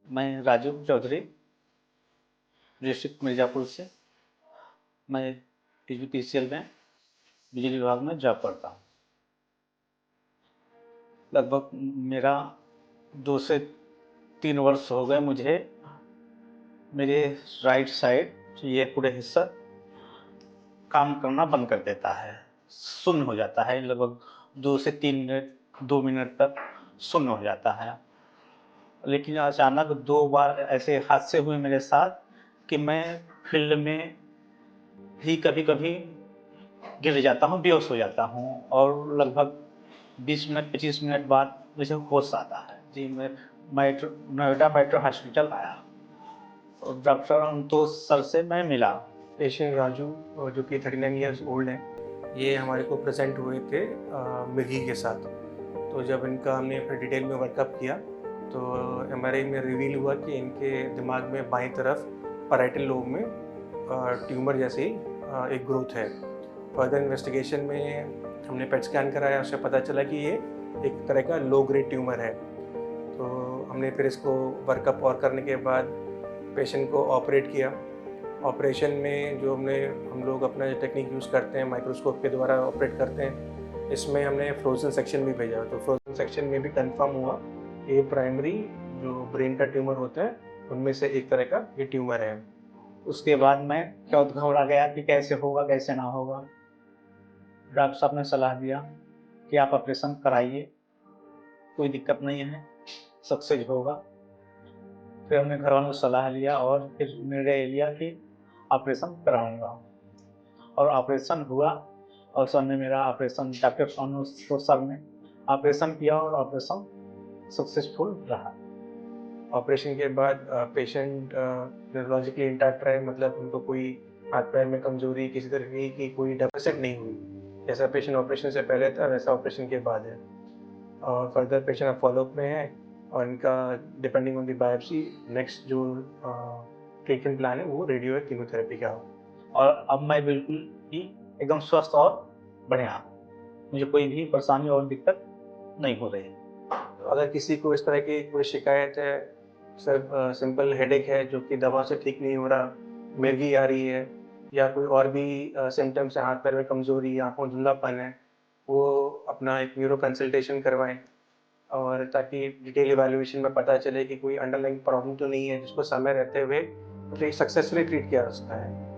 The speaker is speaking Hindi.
मैं राजू चौधरी, डिस्ट्रिक्ट मिर्ज़ापुर से। मैं यूपीसीएल में बिजली विभाग में जॉब करता हूँ। लगभग मेरा 2 से 3 वर्ष हो गए मुझे मेरे राइट साइड ये पूरे हिस्सा काम करना बंद कर देता है, शून्य हो जाता है। लगभग 2 से 3 मिनट 2 मिनट तक शून्य हो जाता है। लेकिन अचानक 2 बार ऐसे हादसे हुए मेरे साथ कि मैं फील्ड में ही कभी-कभी गिर जाता हूँ, बेहोश हो जाता हूँ और लगभग 20 मिनट 25 मिनट बाद मुझे होश आता है। जी, मैं नोएडा मेट्रो हॉस्पिटल आया और डॉक्टर अंतोष सर से मैं मिला। पेशेंट राजू जो कि 39 ईयर्स ओल्ड हैं, ये हमारे को प्रेजेंट हुए थे मिर्गी के साथ। तो जब इनका हमने फिर डिटेल में वर्कअप किया तो एमआरआई में रिवील हुआ कि इनके दिमाग में बाईं तरफ पैराइटल लोब में ट्यूमर जैसी एक ग्रोथ है। फर्दर इन्वेस्टिगेशन में हमने पेट स्कैन कराया, उससे पता चला कि ये एक तरह का लो ग्रेड ट्यूमर है। तो हमने फिर इसको वर्कअप और करने के बाद पेशेंट को ऑपरेट किया। ऑपरेशन में जो हम लोग अपना जो टेक्निक यूज़ करते हैं, माइक्रोस्कोप के द्वारा ऑपरेट करते हैं, इसमें हमने फ्रोजन सेक्शन भी भेजा। तो फ्रोजन सेक्शन में भी कंफर्म हुआ कि ये प्राइमरी जो ब्रेन का ट्यूमर होता है उनमें से एक तरह का ये ट्यूमर है। उसके बाद मैं बहुत घबरा गया कि कैसे होगा कैसे ना होगा। डॉक्टर साहब ने सलाह दिया कि आप ऑपरेशन कराइए, कोई दिक्कत नहीं है, सक्सेस होगा। फिर हमने घर वालों को सलाह लिया और फिर निर्णय लिया कि ऑपरेशन कराऊंगा और ऑपरेशन हुआ। और सर ने मेरा ऑपरेशन डॉक्टर अनुज सर ने ऑपरेशन किया और ऑपरेशन सक्सेसफुल रहा। ऑपरेशन के बाद पेशेंट न्यूरोलॉजिकली इंटैक्ट रहे, मतलब उनको कोई हाथ पैर में कमजोरी किसी तरह की कोई डेफिसिट नहीं हुई। जैसा पेशेंट ऑपरेशन से पहले था वैसा ऑपरेशन के बाद है। और फर्दर पेशेंट अब फॉलोअप में है और इनका depending on the biopsy next जो ट्रीटमेंट प्लान है वो रेडियो या कीमोथेरेपी का हो। और अब मैं बिल्कुल ही एकदम स्वस्थ और बढ़िया, मुझे कोई भी परेशानी और दिक्कत नहीं हो रही है। अगर किसी को इस तरह की कोई शिकायत है, सिर्फ सिंपल हेडेक है जो कि दवा से ठीक नहीं हो रहा, मिर्गी आ रही है या कोई और भी सिम्टम्स है, हाथ पैर में कमजोरी, आंखों में धुंधलापन है, वो अपना एक न्यूरो कंसल्टेशन करवाएं और ताकि डिटेल इवैल्यूएशन में पता चले कि कोई अंडरलाइंग प्रॉब्लम तो नहीं है जिसको समय रहते हुए सक्सेसफुली ट्रीट किया जा सकता है।